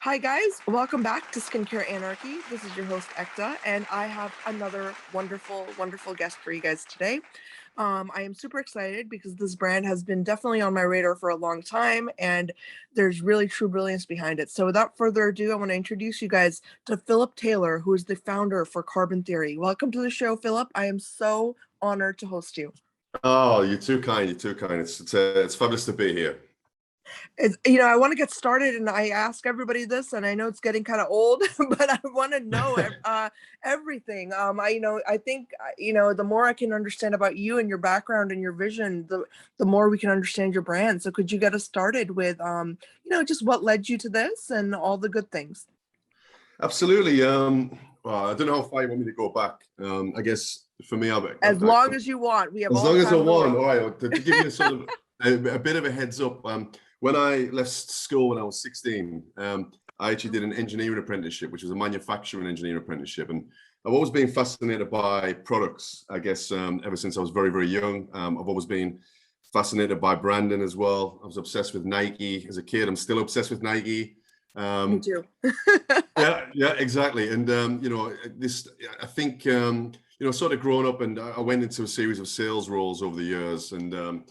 Hi guys, welcome back to Skincare Anarchy. This is your host Ekta, and I have another wonderful guest for you guys today. I am super excited because this brand has been definitely on my radar for a long time, and there's really true brilliance behind it. So without further ado, I want to introduce you guys to Philip Taylor, who is the founder for Carbon Theory. Welcome to the show, Philip. I am so honored to host you. Oh, you're too kind. You're too kind. It's fabulous to be here. I want to get started, and I ask everybody this, and I know it's getting kind of old, but I want to know everything. I think the more I can understand about you and your background and your vision, the more we can understand your brand. So could you get us started with just what led you to this and all the good things? Absolutely. Well, I don't know how far you want me to go back. I guess for me, As long as you want. We have as all long the as I time in the want. world. All right. To give you a sort of a bit of a heads up, when I left school when I was 16, I actually did an engineering apprenticeship, which was a manufacturing engineering apprenticeship, and I've always been fascinated by products. I guess ever since I was very, very young, I've always been fascinated by branding as well. I was obsessed with Nike as a kid. I'm still obsessed with Nike. Me too. Yeah, exactly. And I think sort of growing up, and I went into a series of sales roles over the years, and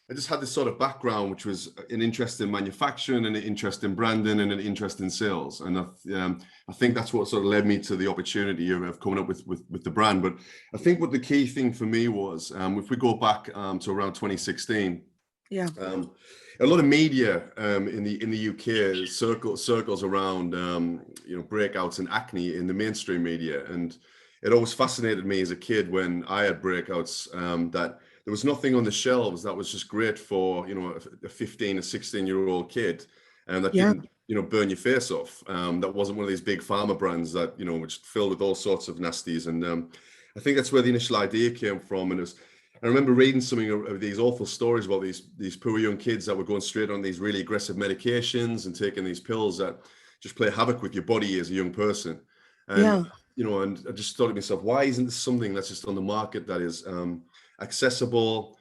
I just had this sort of background, which was an interest in manufacturing and an interest in branding and an interest in sales. And I think that's what sort of led me to the opportunity of coming up with the brand. But I think what the key thing for me was, if we go back to around 2016, Yeah. a lot of media in the UK circles around breakouts and acne in the mainstream media, and it always fascinated me as a kid when I had breakouts that there was nothing on the shelves that was just great for a 15 or 16-year-old kid, and that Yeah. didn't burn your face off. That wasn't one of these big pharma brands that which filled with all sorts of nasties, and I think that's where the initial idea came from. And I remember reading something of these awful stories about these poor young kids that were going straight on these really aggressive medications and taking these pills that just play havoc with your body as a young person. And Yeah. and I just thought to myself, why isn't this something that's just on the market that is accessible,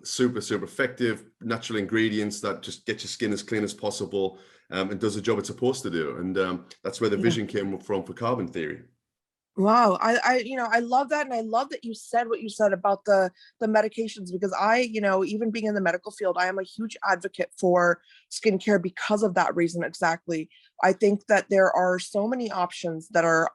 super effective, natural ingredients that just get your skin as clean as possible, and does the job it's supposed to do? And that's where the Yeah. vision came from for Carbon Theory. Wow. I love that. And I love that you said what you said about the medications, because even being in the medical field, I am a huge advocate for skincare because of that reason. Exactly. I think that there are so many options that are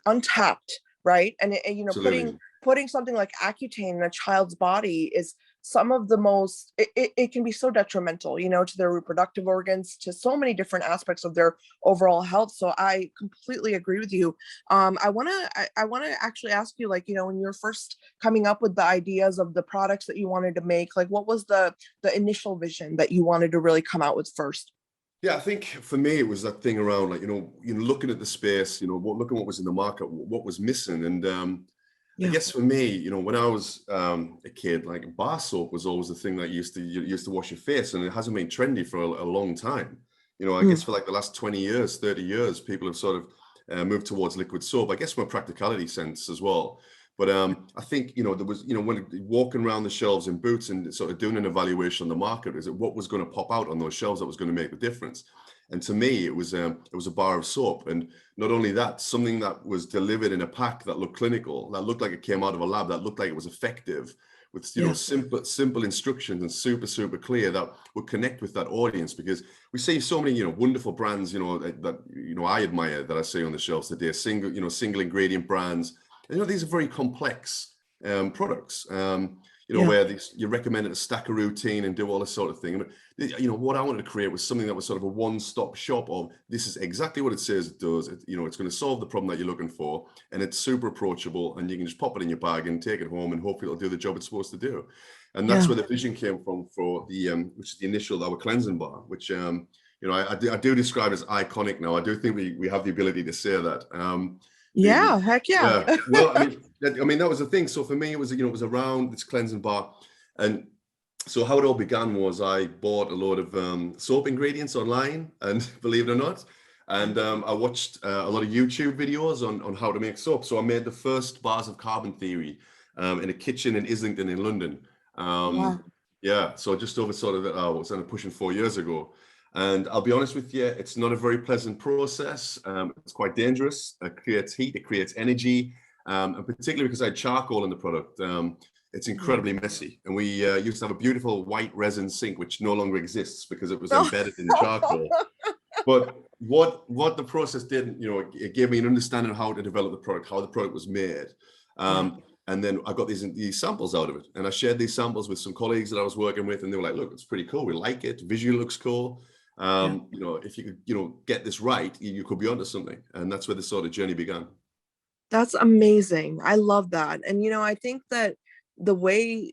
untapped, right? And Absolutely. putting something like Accutane in a child's body is some of the most it can be so detrimental, to their reproductive organs, to so many different aspects of their overall health. So I completely agree with you. I want to actually ask you, like, when you were first coming up with the ideas of the products that you wanted to make, like, what was the initial vision that you wanted to really come out with first? Yeah, I think for me it was that thing around, like, looking at the space, looking what was in the market, what was missing. And I Yeah. guess for me, when I was a kid, like, bar soap was always the thing that you used to wash your face, and it hasn't been trendy for a long time. I Mm. guess for like the last 20 years, 30 years, people have sort of moved towards liquid soap, I guess from a practicality sense as well. But I think, there was, when walking around the shelves in Boots and sort of doing an evaluation on the market, is it what was going to pop out on those shelves that was going to make the difference? And to me, it was a bar of soap. And not only that, something that was delivered in a pack that looked clinical, that looked like it came out of a lab, that looked like it was effective, with Yeah. simple instructions and super clear, that would connect with that audience. Because we see so many wonderful brands that I admire, that I see on the shelves today, single ingredient brands. And these are very complex products. Yeah. Where you're recommended to stack a routine and do all this sort of thing. What I wanted to create was something that was sort of a one-stop shop of, this is exactly what it says it does. It's going to solve the problem that you're looking for, and it's super approachable, and you can just pop it in your bag and take it home, and hopefully it'll do the job it's supposed to do. And that's Yeah. where the vision came from for the which is the initial, our cleansing bar, which I do describe as iconic now. I do think we have the ability to say that. Yeah. Heck yeah. Yeah. Well, I mean, that was the thing. So for me, it was, it was around this cleansing bar. And so how it all began was I bought a load of soap ingredients online, and believe it or not, and I watched a lot of YouTube videos on how to make soap. So I made the first bars of Carbon Theory in a kitchen in Islington in London. Wow. Yeah, so just over sort of, what's that, pushing 4 years ago. And I'll be honest with you, it's not a very pleasant process. It's quite dangerous. It creates heat, it creates energy, and particularly because I had charcoal in the product, it's incredibly messy. And we used to have a beautiful white resin sink, which no longer exists because it was embedded in the charcoal. But what the process did, it gave me an understanding of how to develop the product, how the product was made. And then I got these samples out of it. And I shared these samples with some colleagues that I was working with, and they were like, look, it's pretty cool. We like it. Visually looks cool. If you could, get this right, you could be onto something. And that's where the sort of journey began. That's amazing. I love that. And I think that the way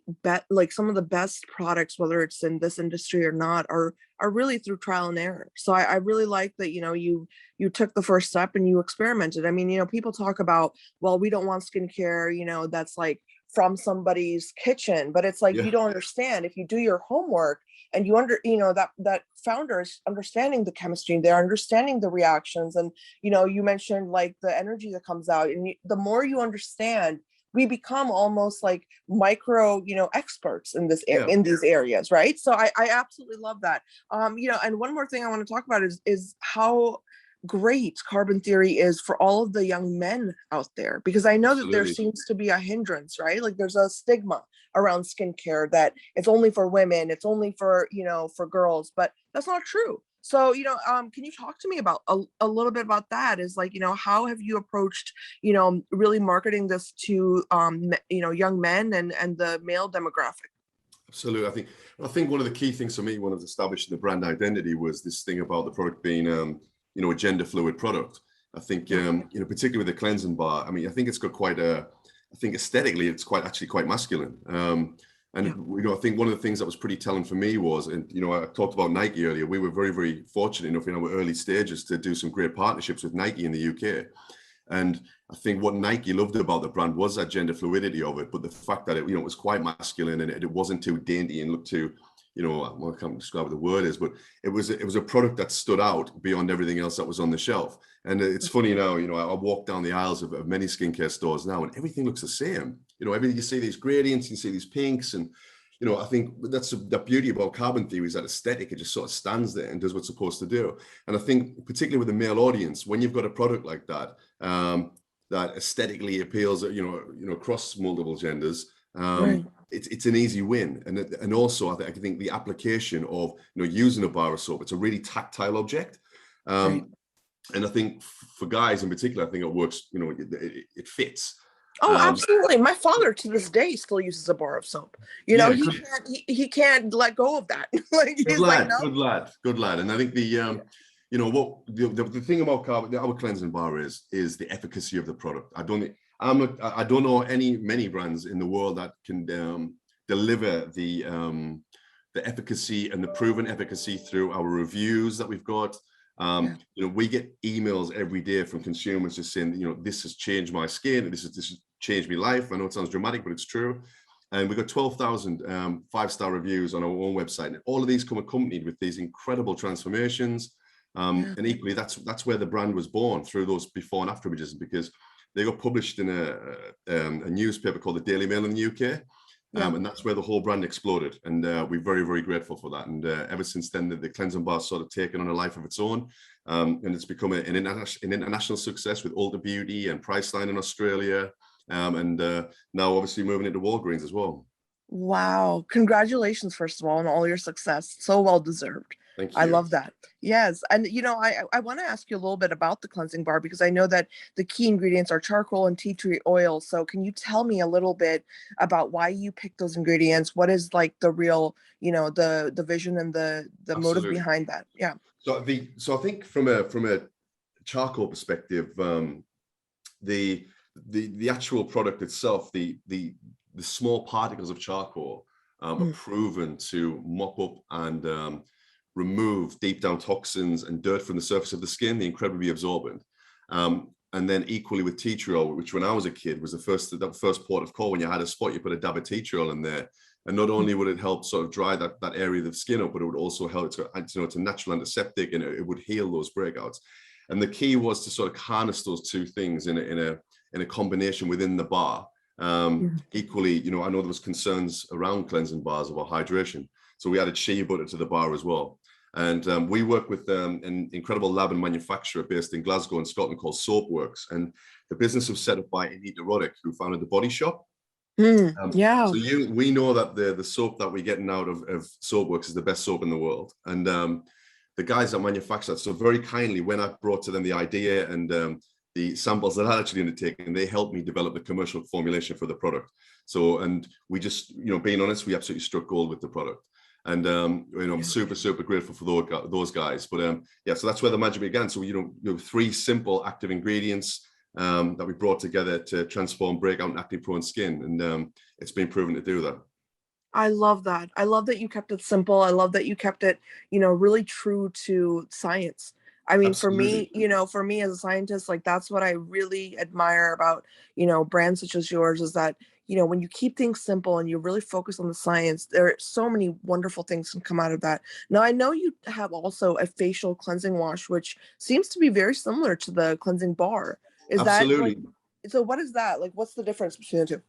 like some of the best products, whether it's in this industry or not, are really through trial and error. So I really like that, you took the first step and you experimented. I mean, people talk about, well, we don't want skincare, that's like from somebody's kitchen, but it's like, Yeah. you don't understand. If you do your homework and that founder is understanding the chemistry, they're understanding the reactions. And, you mentioned like the energy that comes out, and the more you understand, we become almost like micro, experts in in these areas, right? So I absolutely love that. And one more thing I want to talk about is how great Carbon Theory is for all of the young men out there, because I know that there Absolutely. seems to be a hindrance, right? Like there's a stigma around skincare that it's only for women, it's only for for girls, but that's not true. So, can you talk to me about a little bit about that? Is like, how have you approached, really marketing this to, young men and the male demographic? Absolutely. I think one of the key things for me when I was establishing the brand identity was this thing about the product being, a gender fluid product. I think, particularly with the cleansing bar, I mean, I think it's got I think aesthetically, it's actually quite masculine. I think one of the things that was pretty telling for me was, and I talked about Nike earlier. We were very, very fortunate enough in our early stages to do some great partnerships with Nike in the UK. And I think what Nike loved about the brand was that gender fluidity of it, but the fact that it was quite masculine and it wasn't too dainty and looked too, I can't describe what the word is, but it was a product that stood out beyond everything else that was on the shelf. And it's funny now, I walk down the aisles of many skincare stores now, and everything looks the same. Everything, you see these gradients, you see these pinks, and I think that's the beauty about Carbon Theory is that aesthetic. It just sort of stands there and does what's supposed to do. And I think particularly with the male audience, when you've got a product like that, that aesthetically appeals, across multiple genders, Right. it's an easy win. And also I think the application of using a bar of soap, it's a really tactile object. Right. And I think for guys in particular, I think it works, it fits. Oh, absolutely. My father to this day still uses a bar of soap. He can't let go of that. Like Good he's lad, like, no. good lad. And I think the thing about our cleansing bar is the efficacy of the product. I don't know many brands in the world that can deliver the efficacy and the proven efficacy through our reviews that we've got. We get emails every day from consumers just saying, this has changed my skin, this has changed my life. I know it sounds dramatic, but it's true. And we've got 12,000 5-star reviews on our own website. And all of these come accompanied with these incredible transformations. And equally, that's where the brand was born, through those before and after images, because they got published in a newspaper called the Daily Mail in the UK. And that's where the whole brand exploded. And we're very, very grateful for that. And ever since then, the cleansing bar sort of taken on a life of its own. And it's become an international success with Ulta Beauty and Priceline in Australia. And now obviously moving into Walgreens as well. Wow. Congratulations, first of all, on all your success. So well deserved. Thank I you. love that. Yes. And, I want to ask you a little bit about the cleansing bar, because I know that the key ingredients are charcoal and tea tree oil. So can you tell me a little bit about why you picked those ingredients? What is like the real, the vision and the motive Absolutely. behind that? Yeah. So I think from a charcoal perspective, the actual product itself, the small particles of charcoal are proven to mop up and remove deep down toxins and dirt from the surface of the skin. They're incredibly absorbent. And then equally with tea tree oil, which when I was a kid was the first port of call. When you had a spot, you put a dab of tea tree oil in there. And not only would it help sort of dry that area of the skin up, but it would also help, it's a natural antiseptic, and it would heal those breakouts. And the key was to sort of harness those two things in a combination within the bar. Equally, I know there was concerns around cleansing bars about hydration. So we added shea butter to the bar as well. And we work with an incredible lab and manufacturer based in Glasgow in Scotland called Soapworks. And the business was set up by Anita Roddick, who founded the Body Shop. Yeah. So we know that the soap that we're getting out of Soapworks is the best soap in the world. And the guys that manufacture that, so very kindly, when I brought to them the idea and the samples that I had actually undertaken, they helped me develop the commercial formulation for the product. So, and we just, being honest, we absolutely struck gold with the product. And I'm super grateful for those guys. But yeah, so that's where the magic began. So three simple active ingredients that we brought together to transform breakout and acne prone skin, and it's been proven to do that. I love that. I love that you kept it simple. I love that you kept it, really true to science. I mean, Absolutely. for me as a scientist, like that's what I really admire about, brands such as yours is that, when you keep things simple and you really focus on the science, there are so many wonderful things can come out of that. Now, I know you have also a facial cleansing wash, which seems to be very similar to the cleansing bar. Is that like, Absolutely. so what is that? Like, what's the difference between the two?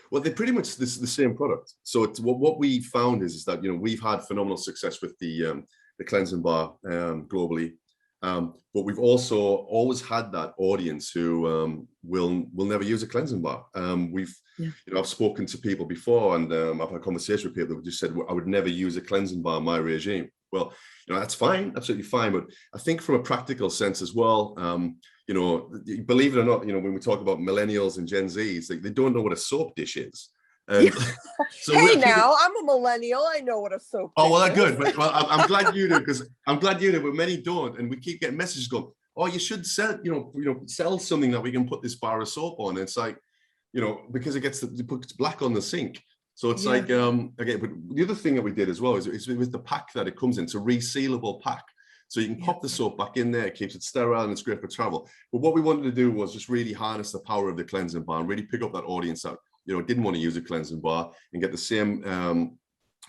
Well, they're pretty much the same product. So it's what we found is that we've had phenomenal success with the cleansing bar globally, but we've also always had that audience who will never use a cleansing bar. I've spoken to people before, and I've had conversations with people that just said, well, I would never use a cleansing bar in my regime. Well, that's fine, absolutely fine. But I think from a practical sense as well, believe it or not, when we talk about millennials and Gen Zs, they don't know what a soap dish is. And so hey, now I'm a millennial. I know what a soap dish well, is. that's good. But I'm glad you do, because I'm glad you do. But many don't, and we keep getting messages going, "Oh, you should sell, sell something that we can put this bar of soap on." And it's like, because it puts black on the sink. So it's like, okay. But the other thing that we did as well is with the pack that it comes in. It's a resealable pack. So you can pop the soap back in there, it keeps it sterile, and it's great for travel. But what we wanted to do was just really harness the power of the cleansing bar and really pick up that audience that, didn't want to use a cleansing bar and get the same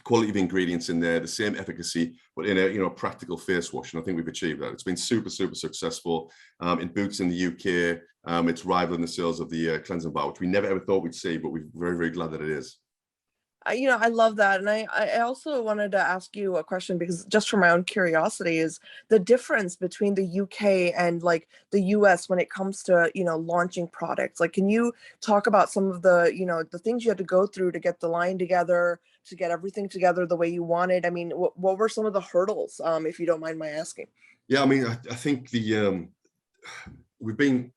quality of ingredients in there, the same efficacy, but in a practical face wash. And I think we've achieved that. It's been super successful. In Boots in the UK, it's rivaling the sales of the cleansing bar, which we never ever thought we'd see, but we're very glad that it is. I love that. And I also wanted to ask you a question, because just for my own curiosity, is the difference between the UK and like the US when it comes to, launching products. Like, can you talk about some of the, the things you had to go through to get the line together, to get everything together the way you wanted? I mean, what were some of the hurdles, if you don't mind my asking? Yeah, I mean, I think we've been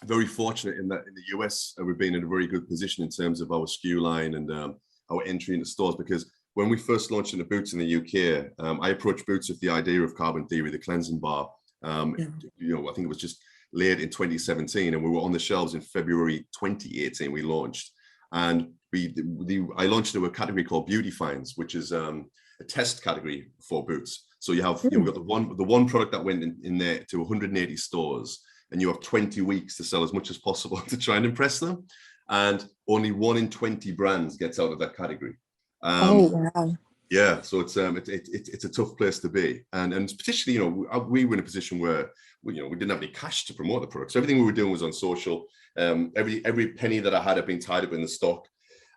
very fortunate in that in the US, we've been in a very good position in terms of our SKU line and our entry into stores, because when we first launched into Boots in the UK, I approached Boots with the idea of Carbon Theory, the cleansing bar. I think it was just late in 2017, and we were on the shelves in February 2018. We launched, and I launched into a category called Beauty Finds, which is a test category for Boots. So you have you've got the one product that went in there to 180 stores, and you have 20 weeks to sell as much as possible to try and impress them. And only 1 in 20 brands gets out of that category. Oh, wow. Yeah, so it's a tough place to be, and particularly, we were in a position where we didn't have any cash to promote the product, so everything we were doing was on social. Every penny that I had been tied up in the stock,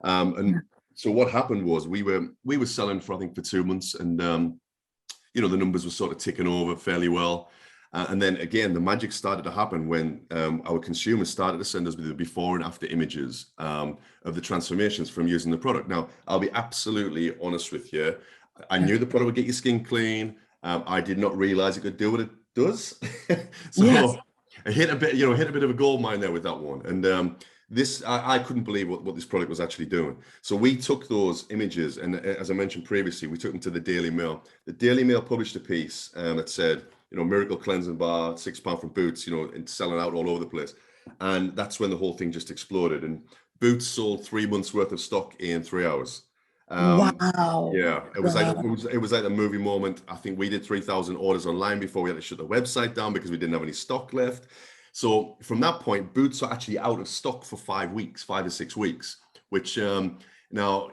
and so what happened was we were selling for, I think, for 2 months, and the numbers were sort of ticking over fairly well. And then again, the magic started to happen when our consumers started to send us the before and after images of the transformations from using the product. Now, I'll be absolutely honest with you. I knew the product would get your skin clean. I did not realize it could do what it does. So I hit a bit of a gold mine there with that one. And I couldn't believe what this product was actually doing. So we took those images, and as I mentioned previously, we took them to the Daily Mail. The Daily Mail published a piece that said, miracle cleansing bar, £6 from Boots, and selling out all over the place. And that's when the whole thing just exploded. And Boots sold 3 months worth of stock in 3 hours. Wow. Yeah, it was like a movie moment. I think we did 3,000 orders online before we had to shut the website down because we didn't have any stock left. So from that point, Boots are actually out of stock for 5 or 6 weeks, which now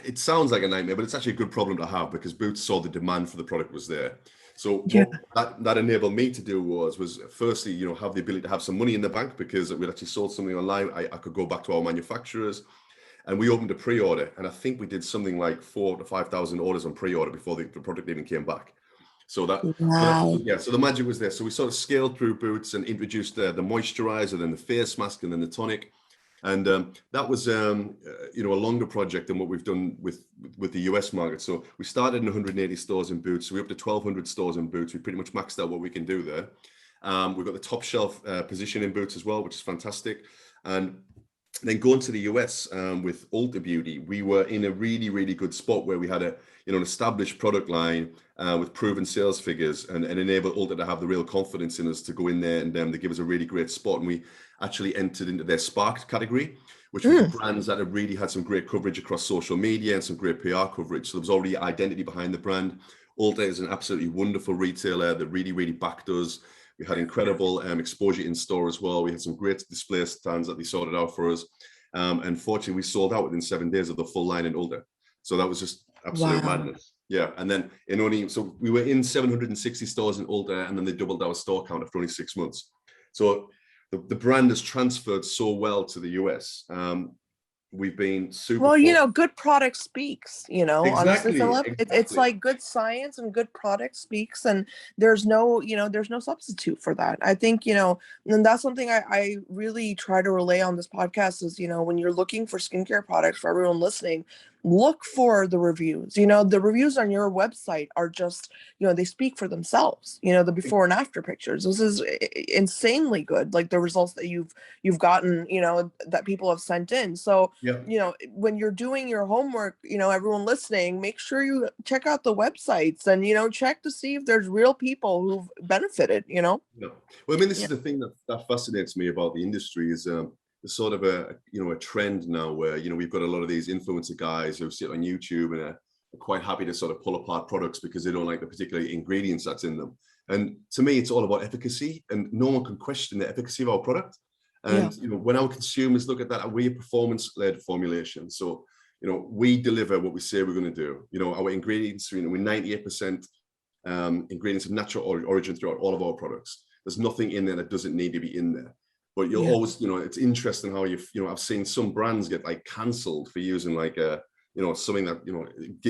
it sounds like a nightmare, but it's actually a good problem to have, because Boots saw the demand for the product was there. So what that enabled me to do was firstly, have the ability to have some money in the bank, because we'd actually sold something online. I could go back to our manufacturers, and we opened a pre-order, and I think we did something like 4,000 to 5,000 orders on pre-order before the product even came back. So Wow. so the magic was there. So we sort of scaled through boots and introduced the moisturizer, then the face mask, and then the tonic. And that was, you know, a longer project than what we've done with the US market. So we started in 180 stores in Boots. So we're up to 1,200 stores in Boots. We pretty much maxed out what we can do there. We've got the top shelf position in Boots as well, which is fantastic. And then going to the US with Ulta Beauty, we were in a really, really good spot where we had a, you know, an established product line with proven sales figures, and enabled Ulta to have the real confidence in us to go in there, and they give us a really great spot. And we actually entered into their Sparked category, which was brands that have really had some great coverage across social media and some great PR coverage. So there was already identity behind the brand. Ulta is an absolutely wonderful retailer that really, really backed us. We had incredible exposure in store as well. We had some great display stands that they sorted out for us. Unfortunately, we sold out within 7 days of the full line in Ulta. So that was just absolute madness. Yeah. And then so we were in 760 stores in Ulta, and then they doubled our store count after only 6 months. So the brand has transferred so well to the US. We've been super. Well, you know, good product speaks, you know, honestly, Exactly. Philip. It's like good science and good product speaks, and there's no, you know, there's no substitute for that. I think, you know, and that's something I really try to relay on this podcast is, you know, when you're looking for skincare products, for everyone listening, look for the reviews. You know, the reviews on your website are just, you know, they speak for themselves. You know, the before and after pictures. This is insanely good. Like the results that you've gotten, you know, that people have sent in. So, Yeah. you know, when you're doing your homework, you know, everyone listening, make sure you check out the websites and, you know, check to see if there's real people who've benefited, you know? Yeah. Well, I mean, this Yeah. is the thing that fascinates me about the industry is there's sort of a, you know, a trend now where, you know, we've got a lot of these influencer guys who sit on YouTube and are quite happy to sort of pull apart products because they don't like the particular ingredients that's in them. And to me, it's all about efficacy, and no one can question the efficacy of our product. Yeah. And, you know, when our consumers look at that, we're a performance-led formulation. So, you know, we deliver what we say we're going to do. You know, our ingredients, you know, we're 98% ingredients of natural origin throughout all of our products. There's nothing in there that doesn't need to be in there. But you'll always, you know, it's interesting how you know, I've seen some brands get like cancelled for using like a, you know, something that, you know,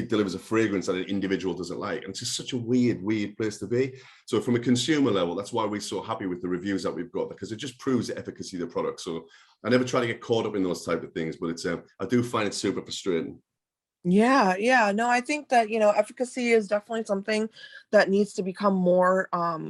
delivers a fragrance that an individual doesn't like. And it's just such a weird place to be. So from a consumer level, that's why we're so happy with the reviews that we've got, because it just proves the efficacy of the product. So I never try to get caught up in those type of things, but it's, I do find it super frustrating. Yeah. No, I think that, you know, efficacy is definitely something that needs to become more,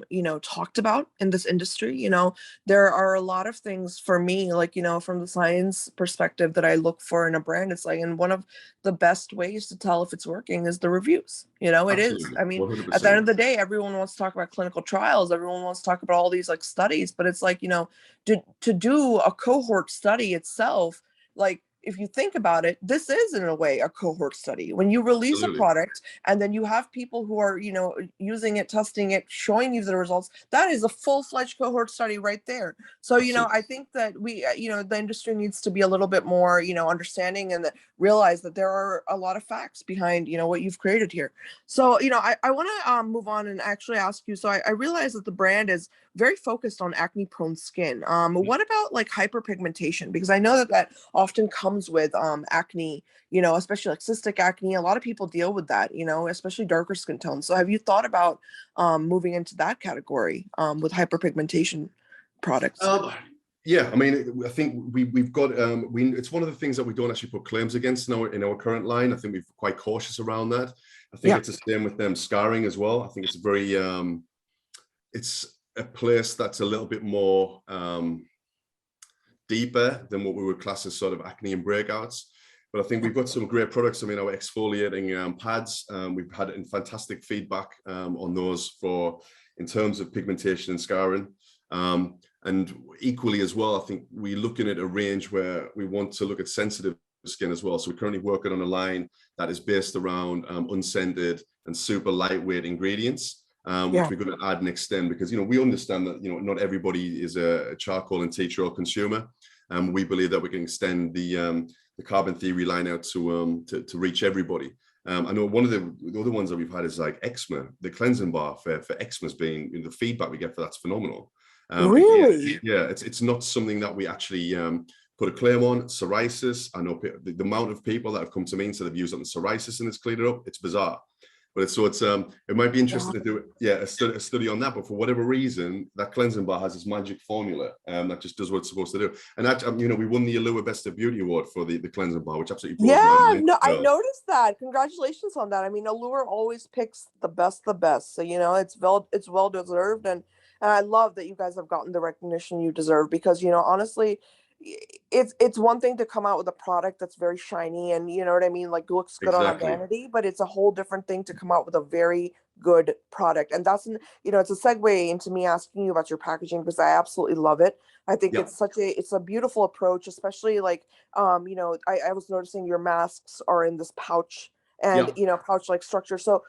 you know, talked about in this industry. You know, there are a lot of things for me, like, you know, from the science perspective that I look for in a brand. It's like, and one of the best ways to tell if it's working is the reviews. You know, it is. Absolutely. I mean, at the end 100%. of the day, everyone wants to talk about clinical trials. Everyone wants to talk about all these like studies, but it's like, you know, to do a cohort study itself, like, if you think about it, this is in a way a cohort study. When you release a Absolutely. product and then you have people who are, you know, using it, testing it, showing you the results, that is a full-fledged cohort study right there. So, you know, Absolutely. I think that we, you know, the industry needs to be a little bit more, you know, understanding and realize that there are a lot of facts behind, you know, what you've created here. So, you know, I want to move on and actually ask you. So I realize that the brand is very focused on acne prone skin. What about like hyperpigmentation? Because I know that that often comes with acne, you know, especially like cystic acne. A lot of people deal with that, you know, especially darker skin tones. So have you thought about moving into that category with hyperpigmentation products? Yeah, I mean, I think we've got it's one of the things that we don't actually put claims against in our current line. I think we're quite cautious around that. I think it's the same with them scarring as well. I think it's very it's a place that's a little bit more deeper than what we would class as sort of acne and breakouts. But I think we've got some great products. I mean, our exfoliating pads, we've had fantastic feedback on those in terms of pigmentation and scarring. And equally as well, I think we're looking at a range where we want to look at sensitive skin as well. So we're currently working on a line that is based around unscented and super lightweight ingredients, which we're going to add and extend, because, you know, we understand that, you know, not everybody is a charcoal and tea tree oil consumer. We believe that we can extend the carbon theory line out to reach everybody. I know one of the other ones that we've had is like eczema. The cleansing bar for eczema has been, you know, the feedback we get for that's phenomenal. Really? Yeah, it's not something that we actually put a claim on. Psoriasis, I know the amount of people that have come to me and said they've used it on psoriasis and it's cleared it up. It's bizarre. But it might be interesting Yeah. to do, yeah, a study on that. But for whatever reason, that cleansing bar has this magic formula that just does what it's supposed to do. And that, we won the Allure Best of Beauty Award for the cleansing bar, which absolutely blows my Yeah, mind. no, I noticed that. Congratulations on that. I mean, Allure always picks the best. So, it's well deserved, and I love that you guys have gotten the recognition you deserve because, honestly, it's one thing to come out with a product that's very shiny and you know what I mean, like looks good on a Exactly. vanity, but it's a whole different thing to come out with a very good product. And it's a segue into me asking you about your packaging because I absolutely love it. I think Yeah. it's a beautiful approach, especially like I was noticing your masks are in this pouch and Yeah. pouch like structure. So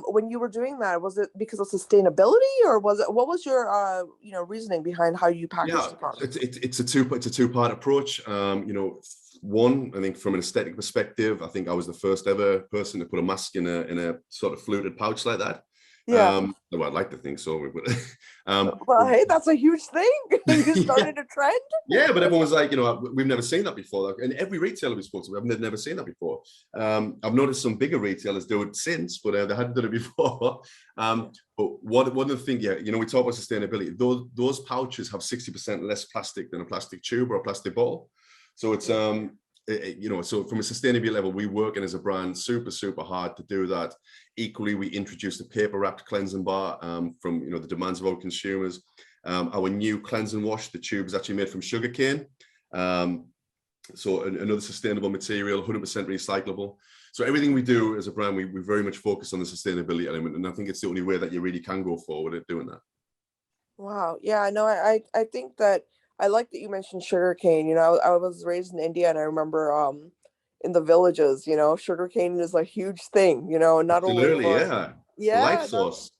when you were doing that, was it because of sustainability or what was your reasoning behind how you package Yeah, the product? it's a two-part approach. One, I think from an aesthetic perspective, I think I was the first ever person to put a mask in a sort of fluted pouch like that. Yeah. Well, I'd like to think so. Well, hey, that's a huge thing. You Yeah, started a trend. yeah, but everyone was like, we've never seen that before. Like, and every retailer we spoke to, I've never seen that before. I've noticed some bigger retailers do it since, but they hadn't done it before. But one of the things, yeah, we talk about sustainability. Those pouches have 60% less plastic than a plastic tube or a plastic bottle. So it's so from a sustainability level, we working as a brand super, super hard to do that. Equally, we introduced a paper wrapped cleansing bar from the demands of our consumers. Our new cleansing wash, the tube is actually made from sugarcane. So another sustainable material, 100% recyclable. So everything we do as a brand, we very much focus on the sustainability element. And I think it's the only way that you really can go forward at doing that. Wow. Yeah, no, I think that I like that you mentioned sugarcane. I was raised in India and I remember in the villages, sugarcane is a huge thing, not only Absolutely, for yeah. It's the life yeah, not source.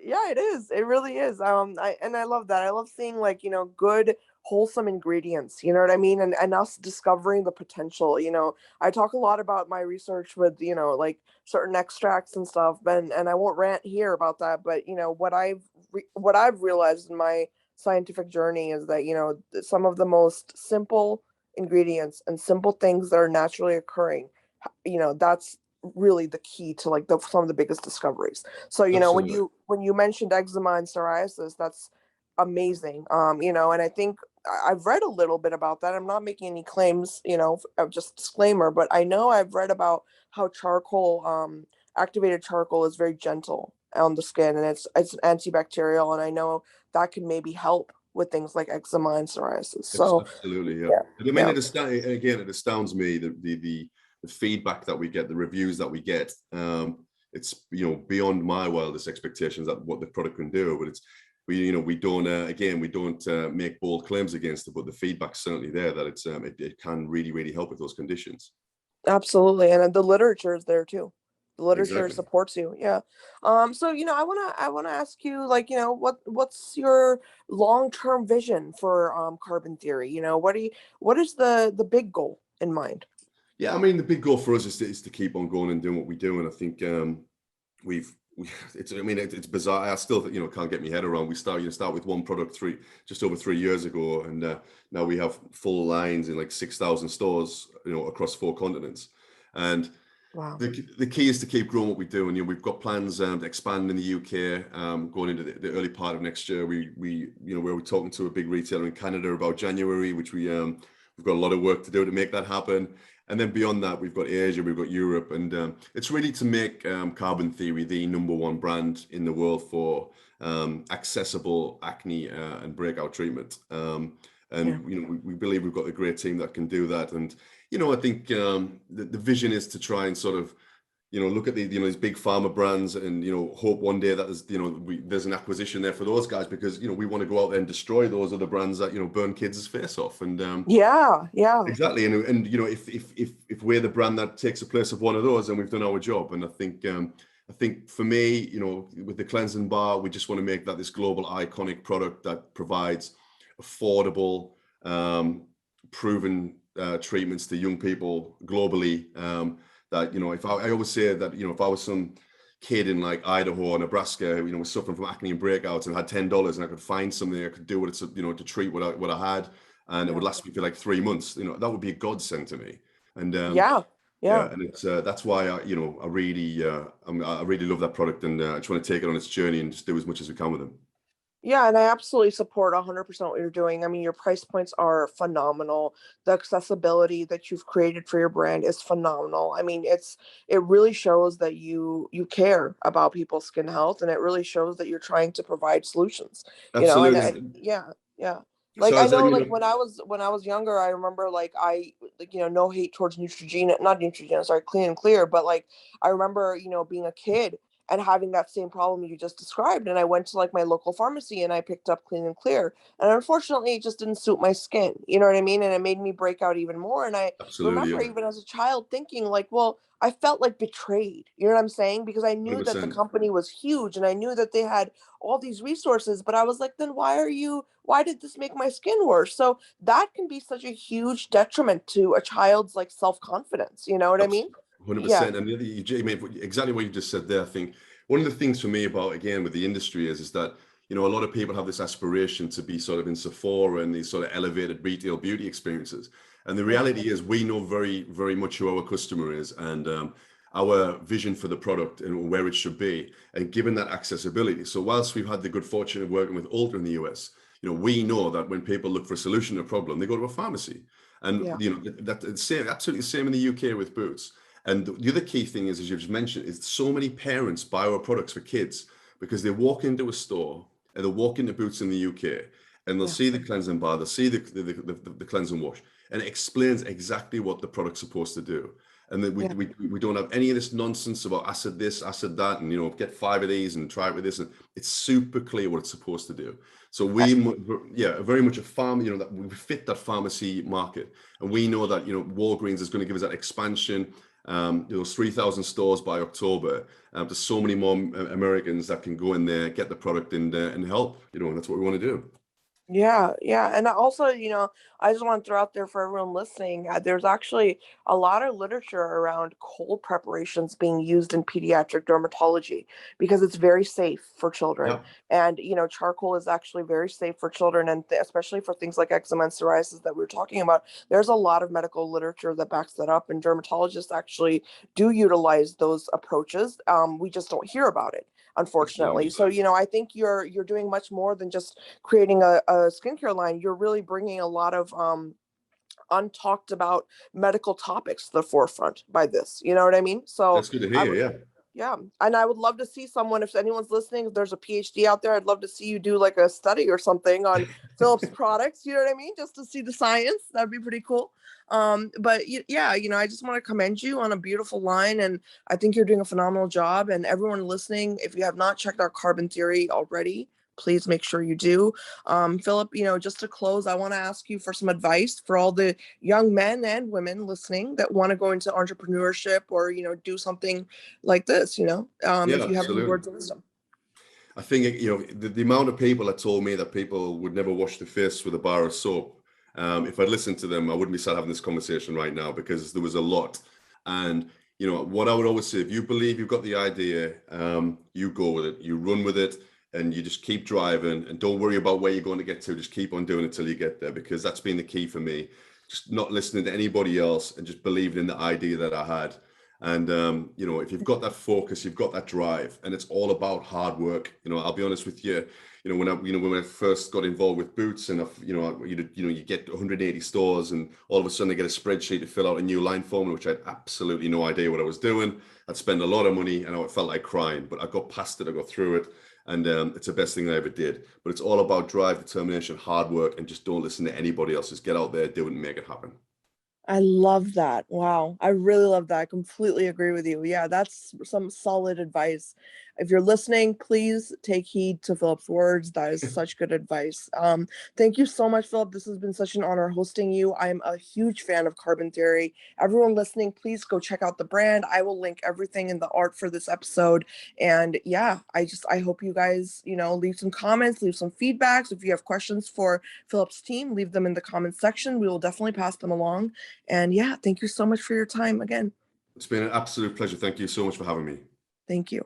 yeah, it is. It really is. I love that. I love seeing like, good wholesome ingredients, you know what I mean? And us discovering the potential, I talk a lot about my research with, like certain extracts and stuff, and I won't rant here about that, but what I've realized in my scientific journey is that, some of the most simple ingredients and simple things that are naturally occurring, that's really the key to like some of the biggest discoveries. So when Absolutely. you mentioned eczema and psoriasis, that's amazing. And I think I've read a little bit about that. I'm not making any claims, just disclaimer, but I know I've read about how charcoal, activated charcoal, is very gentle on the skin, and it's antibacterial, and I know that can maybe help with things like eczema and psoriasis. So Absolutely, yeah. yeah, And I mean, yeah. it astounds me the feedback that we get, the reviews that we get. It's beyond my wildest expectations at what the product can do. But we don't make bold claims against it, but the feedback's certainly there that it can really really help with those conditions. Absolutely, and the literature is there too. The literature Exactly. supports you. Yeah. So I wanna ask you, like, what's your long-term vision for Carbon Theory? What is the big goal in mind? Yeah, I mean, the big goal for us is to keep on going and doing what we do, and I think it's bizarre. I still can't get my head around. We start with one product just over 3 years ago, and now we have full lines in like 6,000 stores across 4 continents. And Wow. the key is to keep growing what we do, and we've got plans to expand in the UK, going into the early part of next year. We're talking to a big retailer in Canada about January, which we've got a lot of work to do to make that happen. And then beyond that, we've got Asia, we've got Europe, and it's really to make Carbon Theory the #1 brand in the world for accessible acne and breakout treatment. Yeah. And we believe we've got a great team that can do that. And I think the vision is to try and sort of look at these big pharma brands and hope one day that there's an acquisition there for those guys, because we want to go out there and destroy those other brands that burn kids' face off. And Yeah. Yeah. exactly, and if we're the brand that takes the place of one of those, then we've done our job. And I think for me, with the cleansing bar, we just want to make that this global iconic product that provides affordable, proven treatments to young people globally. That if I always say that if I was some kid in like Idaho or Nebraska, was suffering from acne and breakouts and had $10 and I could find something I could do to treat what I had, and it would Yeah. last me for like 3 months, that would be a godsend to me. And Yeah. Yeah. Yeah, and it's that's why I really love that product, and I just want to take it on its journey and just do as much as we can with them. Yeah, and I absolutely support 100% what you're doing. I mean, your price points are phenomenal. The accessibility that you've created for your brand is phenomenal. I mean, it really shows that you care about people's skin health, and it really shows that you're trying to provide solutions, and Absolutely. yeah, yeah. Like So I as know, you like know, when I was younger, I remember like no hate towards Neutrogena, not Neutrogena, sorry, Clean and Clear, but like I remember, being a kid and having that same problem you just described. And I went to like my local pharmacy and I picked up Clean and Clear. And unfortunately, it just didn't suit my skin. You know what I mean? And it made me break out even more. And I absolutely, remember yeah, even as a child thinking, like, well, I felt like betrayed. You know what I'm saying? Because I knew that the 100%. company was huge and I knew that they had all these resources. But I was like, then why did this make my skin worse? So that can be such a huge detriment to a child's like self confidence. You know what I mean? Yeah. 100%. And the other, you made exactly what you just said there. I think one of the things for me about, again, with the industry is that, a lot of people have this aspiration to be sort of in Sephora and these sort of elevated retail beauty experiences. And the Yeah. reality is we know very, very much who our customer is, and our vision for the product and where it should be, and given that accessibility. So whilst we've had the good fortune of working with Ulta in the US, we know that when people look for a solution to a problem, they go to a pharmacy. And Yeah. that it's same, absolutely the same in the UK with Boots. And the other key thing is, as you've just mentioned, is so many parents buy our products for kids because they walk into a store and they'll walk into Boots in the UK and they'll Yeah. see the cleansing bar, they'll see the cleansing wash, and it explains exactly what the product's supposed to do. And then Yeah. we don't have any of this nonsense about acid this, acid that, and get 5 of these and try it with this. And it's super clear what it's supposed to do. So yeah, very much a farm, that we fit that pharmacy market, and we know that Walgreens is going to give us that expansion. Those 3,000 stores by October. There's so many more Americans that can go in there, get the product, and help. And that's what we want to do. Yeah, yeah. And also, I just want to throw out there for everyone listening, there's actually a lot of literature around cold preparations being used in pediatric dermatology because it's very safe for children. Yeah, And, charcoal is actually very safe for children, and especially for things like eczema and psoriasis that we were talking about. There's a lot of medical literature that backs that up, and dermatologists actually do utilize those approaches. We just don't hear about it, unfortunately. absolutely. So, I think you're doing much more than just creating a skincare line. You're really bringing a lot of untalked about medical topics to the forefront by this. You know what I mean? So That's good to I hear. would, Yeah. yeah, and I would love to see someone. If anyone's listening, if there's a PhD out there, I'd love to see you do like a study or something on Philips products. You know what I mean? Just to see the science. That'd be pretty cool. But yeah, I just want to commend you on a beautiful line, and I think you're doing a phenomenal job. And everyone listening, if you have not checked out Carbon Theory already, please make sure you do. Philip, just to close, I want to ask you for some advice for all the young men and women listening that want to go into entrepreneurship or, do something like this, Yeah, if you have any absolutely. words of wisdom. I think the amount of people that told me that people would never wash their face with a bar of soap. If I'd listened to them, I wouldn't be sat having this conversation right now, because there was a lot. And what I would always say: if you believe you've got the idea, you go with it, you run with it, and you just keep driving, and don't worry about where you're going to get to. Just keep on doing it till you get there, because that's been the key for me. Just not listening to anybody else and just believing in the idea that I had. And if you've got that focus, you've got that drive, and it's all about hard work. I'll be honest with you. When I first got involved with Boots, and you get 180 stores, and all of a sudden I get a spreadsheet to fill out a new line formula, which I had absolutely no idea what I was doing. I'd spend a lot of money, and I felt like crying, but I got past it. I got through it, and it's the best thing I ever did. But it's all about drive, determination, hard work, and just don't listen to anybody else. Just get out there, do it, and make it happen. I love that. Wow. I really love that. I completely agree with you. Yeah, that's some solid advice. If you're listening, please take heed to Philip's words. That is such good advice. Thank you so much, Philip. This has been such an honor hosting you. I'm a huge fan of Carbon Theory. Everyone listening, please go check out the brand. I will link everything in the art for this episode. And yeah, I hope you guys, leave some comments, leave some feedbacks. If you have questions for Philip's team, leave them in the comments section. We will definitely pass them along. And yeah, thank you so much for your time again. It's been an absolute pleasure. Thank you so much for having me. Thank you.